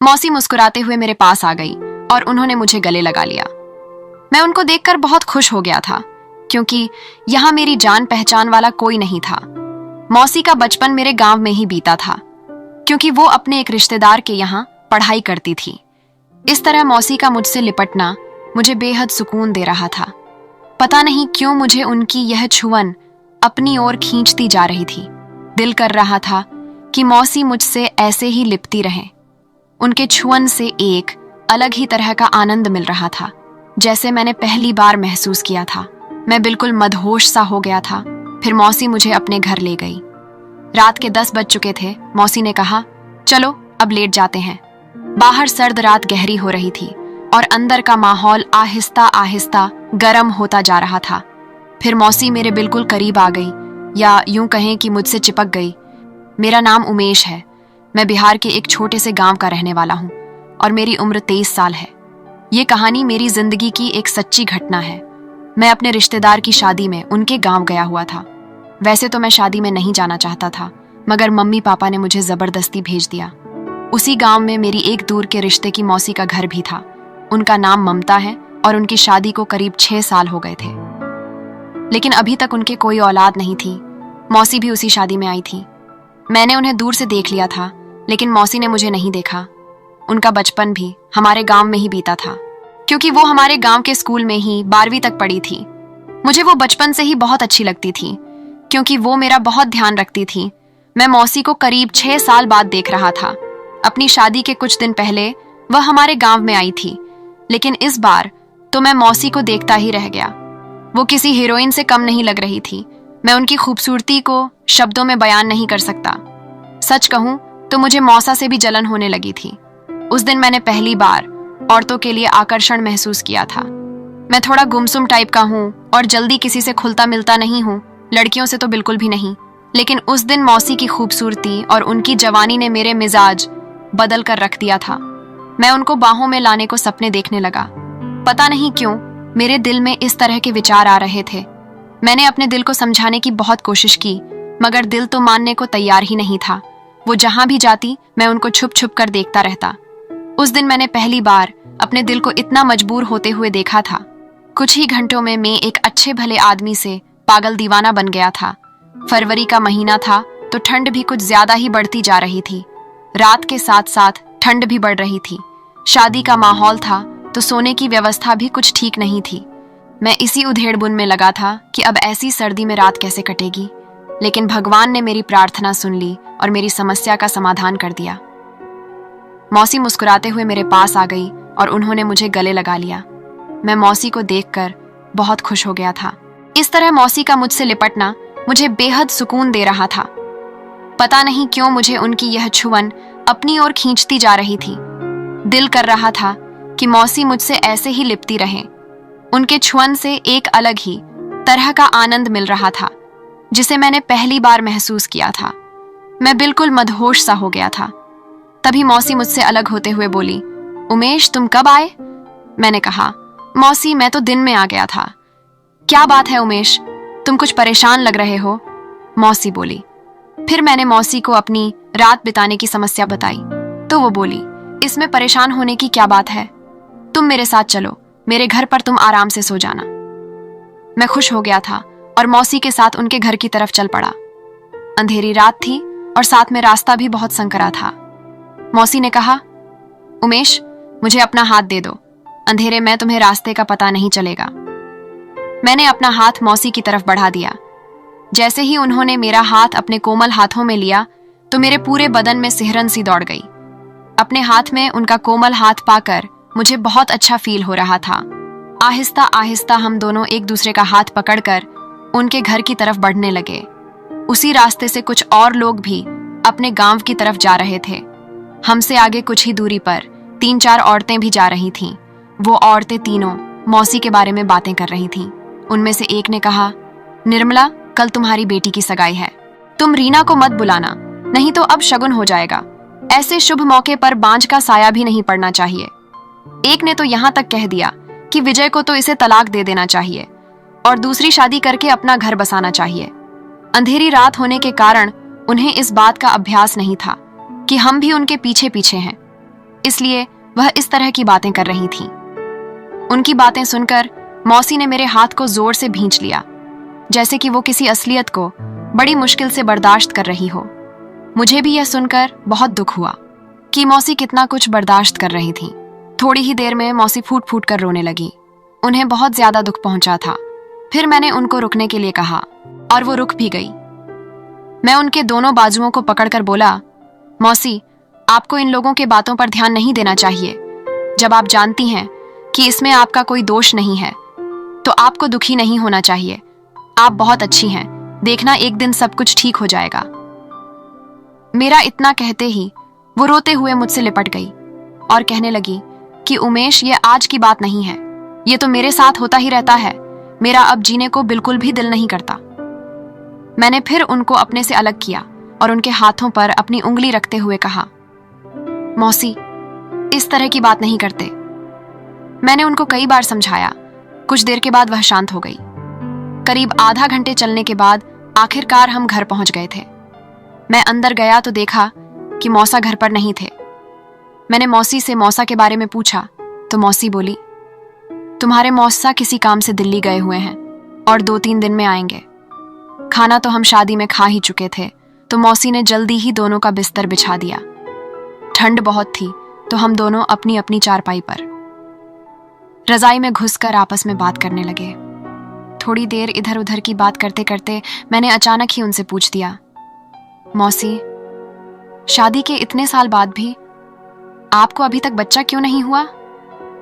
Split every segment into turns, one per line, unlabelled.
मौसी मुस्कुराते हुए मेरे पास आ गई और उन्होंने मुझे गले लगा लिया। मैं उनको देखकर बहुत खुश हो गया था, क्योंकि यहाँ मेरी जान पहचान वाला कोई नहीं था। मौसी का बचपन मेरे गांव में ही बीता था, क्योंकि वो अपने एक रिश्तेदार के यहाँ पढ़ाई करती थी। इस तरह मौसी का मुझसे लिपटना मुझे बेहद सुकून दे रहा था। पता नहीं क्यों मुझे उनकी यह छुअन अपनी ओर खींचती जा रही थी। दिल कर रहा था कि मौसी मुझसे ऐसे ही लिपटी रहें। उनके छुअन से एक अलग ही तरह का आनंद मिल रहा था, जैसे मैंने पहली बार महसूस किया था। मैं बिल्कुल मदहोश सा हो गया था। फिर मौसी मुझे अपने घर ले गई। रात के 10 बज चुके थे। मौसी ने कहा, चलो अब लेट जाते हैं। बाहर सर्द रात गहरी हो रही थी और अंदर का माहौल आहिस्ता आहिस्ता गर्म होता जा रहा था। फिर मौसी मेरे बिल्कुल करीब आ गई, या यूं कहें कि मुझसे चिपक गई। मेरा नाम उमेश है। मैं बिहार के एक छोटे से गांव का रहने वाला हूं और मेरी उम्र 23 साल है। ये कहानी मेरी जिंदगी की एक सच्ची घटना है। मैं अपने रिश्तेदार की शादी में उनके गांव गया हुआ था। वैसे तो मैं शादी में नहीं जाना चाहता था, मगर मम्मी पापा ने मुझे जबरदस्ती भेज दिया। उसी गांव में मेरी एक दूर के रिश्ते की मौसी का घर भी था। उनका नाम ममता है और उनकी शादी को करीब 6 साल हो गए थे, लेकिन अभी तक उनके कोई औलाद नहीं थी। मौसी भी उसी शादी में आई थी। मैंने उन्हें दूर से देख लिया था, लेकिन मौसी ने मुझे नहीं देखा। उनका बचपन भी हमारे गांव में ही बीता था, क्योंकि वो हमारे गांव के स्कूल में ही 12वीं तक पढ़ी थी। मुझे वो बचपन से ही बहुत अच्छी लगती थी, क्योंकि वो मेरा बहुत ध्यान रखती थी। मैं मौसी को करीब 6 साल बाद देख रहा था। अपनी शादी के कुछ दिन पहले वह हमारे गांव में आई थी, लेकिन इस बार तो मैं मौसी को देखता ही रह गया। वो किसी हीरोइन से कम नहीं लग रही थी। मैं उनकी खूबसूरती को शब्दों में बयान नहीं कर सकता। सच कहूं तो मुझे मौसा से भी जलन होने लगी थी। उस दिन मैंने पहली बार औरतों के लिए आकर्षण महसूस किया था। मैं थोड़ा गुमसुम टाइप का हूं और जल्दी किसी से खुलता मिलता नहीं हूं, लड़कियों से तो बिल्कुल भी नहीं। लेकिन उस दिन मौसी की खूबसूरती और उनकी जवानी ने मेरे मिजाज बदल कर रख दिया था। मैं उनको बाहों में लाने को सपने देखने लगा। पता नहीं क्यों मेरे दिल में इस तरह के विचार आ रहे थे। मैंने अपने दिल को समझाने की बहुत कोशिश की, मगर दिल तो मानने को तैयार ही नहीं था। वो जहां भी जाती मैं उनको छुप छुप कर देखता रहता। उस दिन मैंने पहली बार अपने दिल को इतना मजबूर होते हुए देखा था। कुछ ही घंटों में मैं एक अच्छे भले आदमी से पागल दीवाना बन गया था। फरवरी का महीना था तो ठंड भी कुछ ज्यादा ही बढ़ती जा रही थी। रात के साथ साथ ठंड भी बढ़ रही थी। शादी का माहौल था तो सोने की व्यवस्था भी कुछ ठीक नहीं थी। मैं इसी उधेड़बुन में लगा था कि अब ऐसी सर्दी में रात कैसे कटेगी। लेकिन भगवान ने मेरी प्रार्थना सुन ली और मेरी समस्या का समाधान कर दिया। मौसी मुस्कुराते हुए मेरे पास आ गई और उन्होंने मुझे गले लगा लिया। मैं मौसी को देखकर बहुत खुश हो गया था। इस तरह मौसी का मुझसे लिपटना मुझे बेहद सुकून दे रहा था। पता नहीं क्यों मुझे उनकी यह छुअन अपनी ओर खींचती जा रही थी। दिल कर रहा था कि मौसी मुझसे ऐसे ही लिपटी रहें। उनके छुअन से एक अलग ही तरह का आनंद मिल रहा था, जिसे मैंने पहली बार महसूस किया था। मैं बिल्कुल मदहोश सा हो गया था। तभी मौसी मुझसे अलग होते हुए बोली, उमेश तुम कब आए? मैंने कहा, मौसी मैं तो दिन में आ गया था। क्या बात है उमेश, तुम कुछ परेशान लग रहे हो? मौसी बोली। फिर मैंने मौसी को अपनी रात बिताने की समस्या बताई तो वो बोली, इसमें परेशान होने की क्या बात है? तुम मेरे साथ चलो, मेरे घर पर तुम आराम से सो जाना। मैं खुश हो गया था और मौसी के साथ उनके घर की तरफ चल पड़ा। अंधेरी रात थी और साथ में रास्ता भी बहुत संकरा था। मौसी ने कहा, उमेश मुझे अपना हाथ दे दो, अंधेरे में तुम्हें रास्ते का पता नहीं चलेगा। मैंने अपना हाथ मौसी की तरफ बढ़ा दिया। जैसे ही उन्होंने मेरा हाथ अपने कोमल हाथों में लिया तो मेरे पूरे बदन में सिहरन सी दौड़ गई। अपने हाथ में उनका कोमल हाथ पाकर मुझे बहुत अच्छा फील हो रहा था। आहिस्ता आहिस्ता हम दोनों एक दूसरे का हाथ पकड़कर उनके घर की तरफ बढ़ने लगे। उसी रास्ते से कुछ और लोग भी अपने गांव की तरफ जा रहे थे। हमसे आगे कुछ ही दूरी पर 3-4 औरतें भी जा रही थीं। वो औरतें तीनों मौसी के बारे में बातें कर रही थीं। उनमें से एक ने कहा, निर्मला कल तुम्हारी बेटी की सगाई है, तुम रीना को मत बुलाना, नहीं तो अब शगुन हो जाएगा। ऐसे शुभ मौके पर बांझ का साया भी नहीं पड़ना चाहिए। एक ने तो यहाँ तक कह दिया कि विजय को तो इसे तलाक दे देना चाहिए और दूसरी शादी करके अपना घर बसाना चाहिए। अंधेरी रात होने के कारण उन्हें इस बात का अभ्यास नहीं था कि हम भी उनके पीछे पीछे हैं। इसलिए वह इस तरह की बातें कर रही थी। उनकी बातें सुनकर मौसी ने मेरे हाथ को जोर से भींच लिया, जैसे कि वो किसी असलियत को बड़ी मुश्किल से बर्दाश्त कर रही हो। मुझे भी यह सुनकर बहुत दुख हुआ कि मौसी कितना कुछ बर्दाश्त कर रही थी। थोड़ी ही देर में मौसी फूट फूट कर रोने लगी। उन्हें बहुत ज्यादा दुख पहुंचा था। फिर मैंने उनको रुकने के लिए कहा और वो रुक भी गई। मैं उनके दोनों बाजुओं को पकड़कर बोला, मौसी, आपको इन लोगों के बातों पर ध्यान नहीं देना चाहिए। जब आप जानती हैं कि इसमें आपका कोई दोष नहीं है तो आपको दुखी नहीं होना चाहिए। आप बहुत अच्छी हैं, देखना एक दिन सब कुछ ठीक हो जाएगा। मेरा इतना कहते ही वो रोते हुए मुझसे लिपट गई और कहने लगी कि उमेश, ये आज की बात नहीं है, ये तो मेरे साथ होता ही रहता है। मेरा अब जीने को बिल्कुल भी दिल नहीं करता। मैंने फिर उनको अपने से अलग किया और उनके हाथों पर अपनी उंगली रखते हुए कहा, मौसी, इस तरह की बात नहीं करते। मैंने उनको कई बार समझाया। कुछ देर के बाद वह शांत हो गई। करीब आधा घंटे चलने के बाद आखिरकार हम घर पहुंच गए थे। मैं अंदर गया तो देखा कि मौसा घर पर नहीं थे। मैंने मौसी से मौसा के बारे में पूछा तो मौसी बोली, तुम्हारे मौसा किसी काम से दिल्ली गए हुए हैं और 2-3 दिन में आएंगे। खाना तो हम शादी में खा ही चुके थे, तो मौसी ने जल्दी ही दोनों का बिस्तर बिछा दिया। ठंड बहुत थी तो हम दोनों अपनी अपनी चारपाई पर रजाई में घुसकर आपस में बात करने लगे। थोड़ी देर इधर उधर की बात करते करते मैंने अचानक ही उनसे पूछ दिया, मौसी, शादी के इतने साल बाद भी आपको अभी तक बच्चा क्यों नहीं हुआ?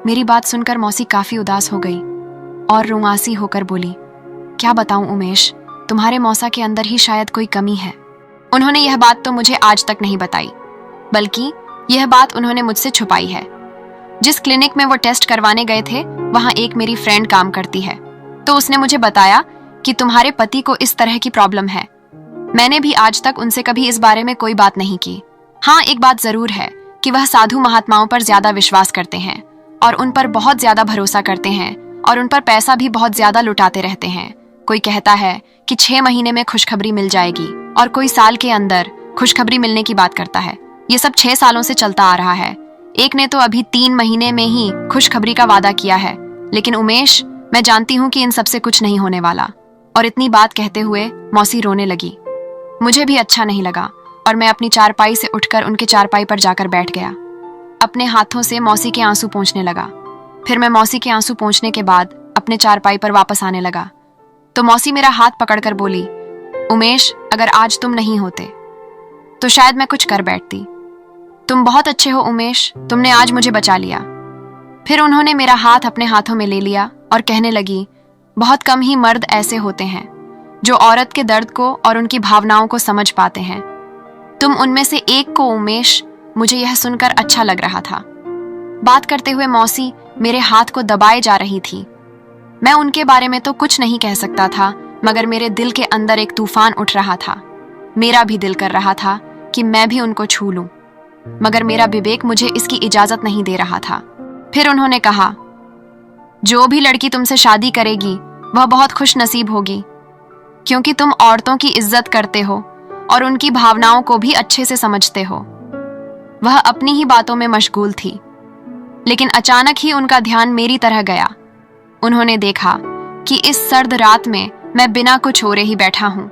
मेरी बात सुनकर मौसी काफी उदास हो गई और रुआंसी होकर बोली, क्या बताऊं उमेश, तुम्हारे मौसा के अंदर ही शायद कोई कमी है। उन्होंने यह बात तो मुझे आज तक नहीं बताई, बल्कि यह बात उन्होंने मुझसे छुपाई है। जिस क्लिनिक में वो टेस्ट करवाने गए थे वहां एक मेरी फ्रेंड काम करती है, तो उसने मुझे बताया कि तुम्हारे पति को इस तरह की प्रॉब्लम है। मैंने भी आज तक उनसे कभी इस बारे में कोई बात नहीं की। हाँ, एक बात जरूर है कि वह साधु महात्माओं पर ज्यादा विश्वास करते हैं और उन पर बहुत ज्यादा भरोसा करते हैं और उन पर पैसा भी बहुत ज्यादा लुटाते रहते हैं। कोई कहता है कि 6 महीने में खुशखबरी मिल जाएगी और कोई साल के अंदर खुशखबरी मिलने की बात करता है। ये सब 6 सालों से चलता आ रहा है। एक ने तो अभी 3 महीने में ही खुशखबरी का वादा किया है। लेकिन उमेश, मैं जानती हूँ कि इन सबसे कुछ नहीं होने वाला। और इतनी बात कहते हुए मौसी रोने लगी। मुझे भी अच्छा नहीं लगा और मैं अपनी चारपाई से उठकर उनके चारपाई पर जाकर बैठ गया। अपने हाथों से मौसी के आंसू पोंछने लगा। फिर मैं मौसी के आंसू पोंछने के बाद अपने चारपाई पर वापस आने लगा तो मौसी मेरा हाथ पकड़कर बोली, उमेश, अगर आज तुम नहीं होते तो शायद मैं कुछ कर बैठती। तुम बहुत अच्छे हो उमेश, तुमने आज मुझे बचा लिया। फिर उन्होंने मेरा हाथ अपने हाथों में ले लिया और कहने लगी, बहुत कम ही मर्द ऐसे होते हैं जो औरत के दर्द को और उनकी भावनाओं को समझ पाते हैं। तुम उनमें से एक को उमेश। मुझे यह सुनकर अच्छा लग रहा था। बात करते हुए मौसी मेरे हाथ को दबाए जा रही थी। मैं उनके बारे में तो कुछ नहीं कह सकता था, मगर मेरे दिल के अंदर एक तूफान उठ रहा था। मेरा भी दिल कर रहा था कि मैं भी उनको छू लूं, मगर मेरा विवेक मुझे इसकी इजाजत नहीं दे रहा था। फिर उन्होंने कहा, जो भी लड़की तुमसे शादी करेगी वह बहुत खुश नसीब होगी, क्योंकि तुम औरतों की इज्जत करते हो और उनकी भावनाओं को भी अच्छे से समझते हो। वह अपनी ही बातों में मशगूल थी, लेकिन अचानक ही उनका ध्यान मेरी तरह गया। उन्होंने देखा कि इस सर्द रात में मैं बिना कुछ ओरे ही बैठा हूं।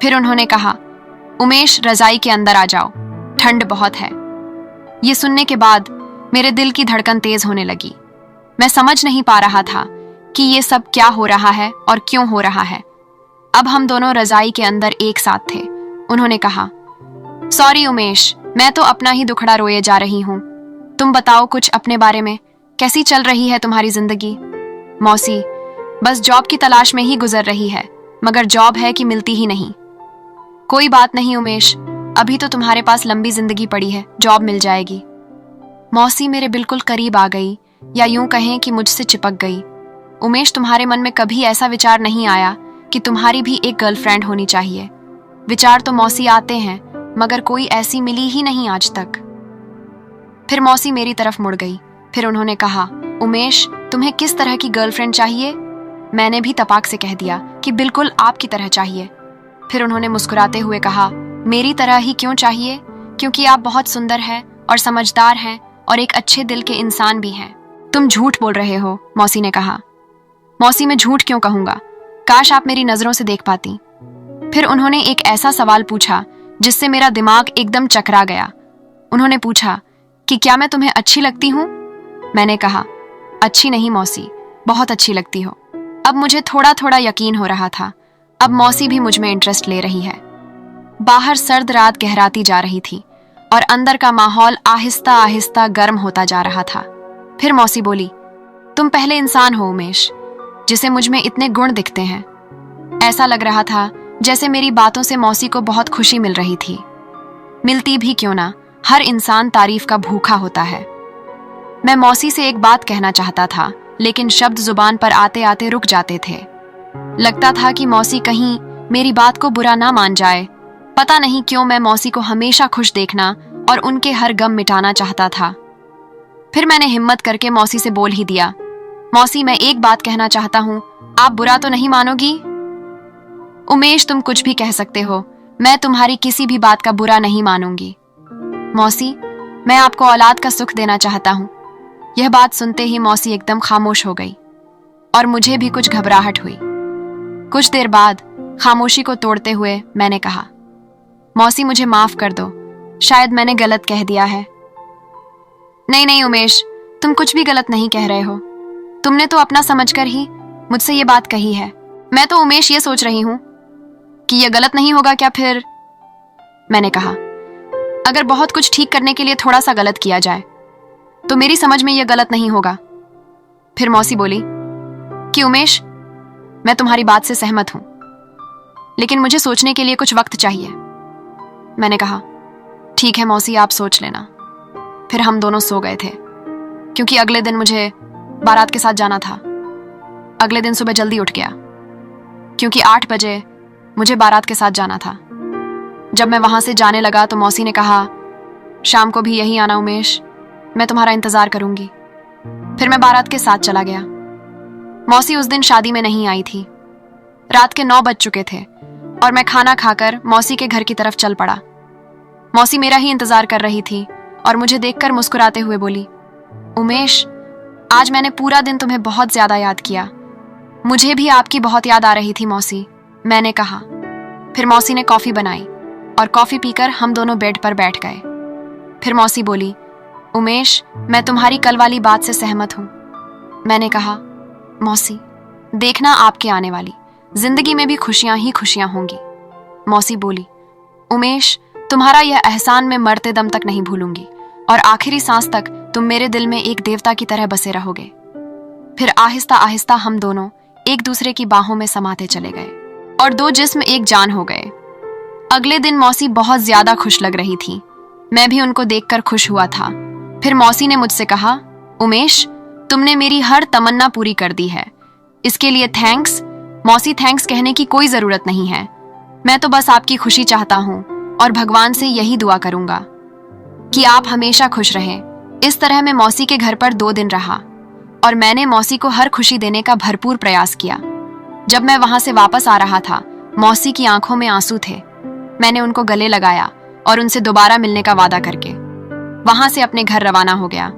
फिर उन्होंने कहा, उमेश, रजाई के अंदर आ जाओ, ठंड बहुत है। ये सुनने के बाद मेरे दिल की धड़कन तेज होने लगी। मैं समझ नहीं पा रहा था कि ये सब क्या हो रहा है और क्यों हो रहा है। अब हम दोनों रजाई के अंदर एक साथ थे। उन्होंने कहा, सॉरी उमेश, मैं तो अपना ही दुखड़ा रोए जा रही हूं। तुम बताओ कुछ अपने बारे में, कैसी चल रही है तुम्हारी जिंदगी? मौसी, बस जॉब की तलाश में ही गुजर रही है, मगर जॉब है कि मिलती ही नहीं। कोई बात नहीं उमेश, अभी तो तुम्हारे पास लंबी जिंदगी पड़ी है, जॉब मिल जाएगी। मौसी मेरे बिल्कुल करीब आ गई, या यूं कहें कि मुझसे चिपक गई। उमेश, तुम्हारे मन में कभी ऐसा विचार नहीं आया कि तुम्हारी भी एक गर्लफ्रेंड होनी चाहिए? विचार तो मौसी आते हैं, मगर कोई ऐसी मिली ही नहीं आज तक। फिर मौसी मेरी तरफ मुड़ गई। फिर उन्होंने कहा, उमेश, तुम्हें किस तरह की गर्लफ्रेंड चाहिए? मैंने भी तपाक से कह दिया कि बिल्कुल आपकी तरह चाहिए। फिर उन्होंने मुस्कुराते हुए कहा, मेरी तरह ही क्यों चाहिए? क्योंकि आप बहुत सुंदर हैं और समझदार हैं और एक अच्छे दिल के इंसान भी हैं। तुम झूठ बोल रहे हो, मौसी ने कहा। मौसी, मैं झूठ क्यों कहूंगा? काश आप मेरी नजरों से देख पाती। फिर उन्होंने एक ऐसा सवाल पूछा जिससे मेरा दिमाग एकदम चकरा गया। उन्होंने पूछा कि क्या मैं तुम्हें अच्छी लगती हूं? मैंने कहा, अच्छी नहीं मौसी, बहुत अच्छी लगती हो। अब मुझे थोड़ा थोड़ा यकीन हो रहा था, अब मौसी भी मुझ में इंटरेस्ट ले रही है। बाहर सर्द रात गहराती जा रही थी और अंदर का माहौल आहिस्ता आहिस्ता गर्म होता जा रहा था। फिर मौसी बोली, तुम पहले इंसान हो उमेश, जिसे मुझ में इतने गुण दिखते हैं। ऐसा लग रहा था जैसे मेरी बातों से मौसी को बहुत खुशी मिल रही थी। मिलती भी क्यों ना, हर इंसान तारीफ का भूखा होता है। मैं मौसी से एक बात कहना चाहता था, लेकिन शब्द जुबान पर आते आते रुक जाते थे। लगता था कि मौसी कहीं मेरी बात को बुरा ना मान जाए। पता नहीं क्यों मैं मौसी को हमेशा खुश देखना और उनके हर गम मिटाना चाहता था। फिर मैंने हिम्मत करके मौसी से बोल ही दिया, मौसी, मैं एक बात कहना चाहता हूं, आप बुरा तो नहीं मानोगी? उमेश, तुम कुछ भी कह सकते हो, मैं तुम्हारी किसी भी बात का बुरा नहीं मानूंगी। मौसी, मैं आपको औलाद का सुख देना चाहता हूं। यह बात सुनते ही मौसी एकदम खामोश हो गई और मुझे भी कुछ घबराहट हुई। कुछ देर बाद खामोशी को तोड़ते हुए मैंने कहा, मौसी, मुझे माफ कर दो, शायद मैंने गलत कह दिया है। नहीं नहीं उमेश, तुम कुछ भी गलत नहीं कह रहे हो। तुमने तो अपना समझकर ही मुझसे ये बात कही है। मैं तो उमेश ये सोच रही हूं कि यह गलत नहीं होगा क्या फिर? मैंने कहा, अगर बहुत कुछ ठीक करने के लिए थोड़ा सा गलत किया जाए तो मेरी समझ में यह गलत नहीं होगा। फिर मौसी बोली कि उमेश, मैं तुम्हारी बात से सहमत हूं, लेकिन मुझे सोचने के लिए कुछ वक्त चाहिए। मैंने कहा, ठीक है मौसी, आप सोच लेना। फिर हम दोनों सो गए थे, क्योंकि अगले दिन मुझे बारात के साथ जाना था। अगले दिन सुबह जल्दी उठ गया, क्योंकि 8 बजे मुझे बारात के साथ जाना था। जब मैं वहां से जाने लगा तो मौसी ने कहा, शाम को भी यहीं आना उमेश, मैं तुम्हारा इंतजार करूंगी। फिर मैं बारात के साथ चला गया। मौसी उस दिन शादी में नहीं आई थी। रात के 9 बज चुके थे और मैं खाना खाकर मौसी के घर की तरफ चल पड़ा। मौसी मेरा ही इंतजार कर रही थी और मुझे देखकर मुस्कुराते हुए बोली, उमेश, आज मैंने पूरा दिन तुम्हें बहुत ज्यादा याद किया। मुझे भी आपकी बहुत याद आ रही थी मौसी, मैंने कहा। फिर मौसी ने कॉफी बनाई और कॉफी पीकर हम दोनों बेड पर बैठ गए। फिर मौसी बोली, उमेश, मैं तुम्हारी कल वाली बात से सहमत हूं। मैंने कहा, मौसी, देखना आपके आने वाली जिंदगी में भी खुशियां ही खुशियां होंगी। मौसी बोली, उमेश, तुम्हारा यह एहसान मैं मरते दम तक नहीं भूलूंगी और आखिरी सांस तक तुम मेरे दिल में एक देवता की तरह बसे रहोगे। फिर आहिस्ता आहिस्ता हम दोनों एक दूसरे की बाहों में समाते चले गए और 2 जिस्म एक जान हो गए। अगले दिन मौसी बहुत ज्यादा खुश लग रही थी। मैं भी उनको देखकर खुश हुआ था। फिर मौसी ने मुझसे कहा, उमेश, तुमने मेरी हर तमन्ना पूरी कर दी है, इसके लिए थैंक्स। मौसी, थैंक्स कहने की कोई जरूरत नहीं है। मैं तो बस आपकी खुशी चाहता हूं और भगवान से यही दुआ करूंगा कि आप हमेशा खुश रहें। इस तरह मैं मौसी के घर पर 2 दिन रहा और मैंने मौसी को हर खुशी देने का भरपूर प्रयास किया। जब मैं वहां से वापस आ रहा था, मौसी की आंखों में आंसू थे। मैंने उनको गले लगाया और उनसे दोबारा मिलने का वादा करके वहां से अपने घर रवाना हो गया।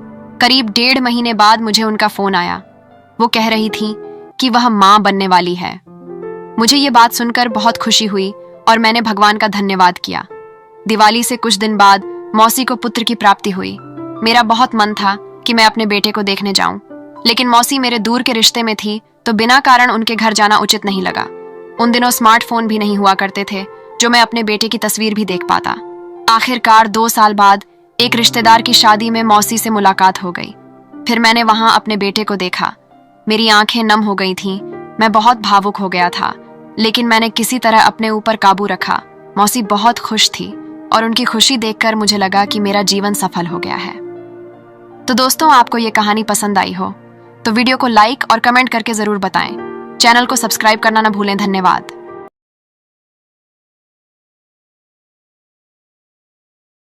करीब 1.5 महीने बाद मुझे उनका फोन आया। वो कह रही थी कि वह मां बनने वाली है। मुझे ये बात सुनकर बहुत खुशी हुई और मैंने भगवान का धन्यवाद किया। दिवाली से कुछ दिन बाद मौसी को पुत्र की प्राप्ति हुई। मेरा बहुत मन था कि मैं अपने बेटे को देखने जाऊं, लेकिन मौसी मेरे दूर के रिश्ते में थी तो बिना कारण उनके घर जाना उचित नहीं लगा। उन दिनों स्मार्टफोन भी नहीं हुआ करते थे जो मैं अपने बेटे की तस्वीर भी देख पाता। आखिरकार 2 साल बाद एक रिश्तेदार की शादी में मौसी से मुलाकात हो गई। फिर मैंने वहां अपने बेटे को देखा। मेरी आंखें नम हो गई थीं। मैं बहुत भावुक हो गया था, लेकिन मैंने किसी तरह अपने ऊपर काबू रखा। मौसी बहुत खुश थी और उनकी खुशी देखकर मुझे लगा कि मेरा जीवन सफल हो गया है। तो दोस्तों, आपको ये कहानी पसंद आई हो तो वीडियो को लाइक और कमेंट करके जरूर बताएं। चैनल को सब्सक्राइब करना ना भूलें। धन्यवाद।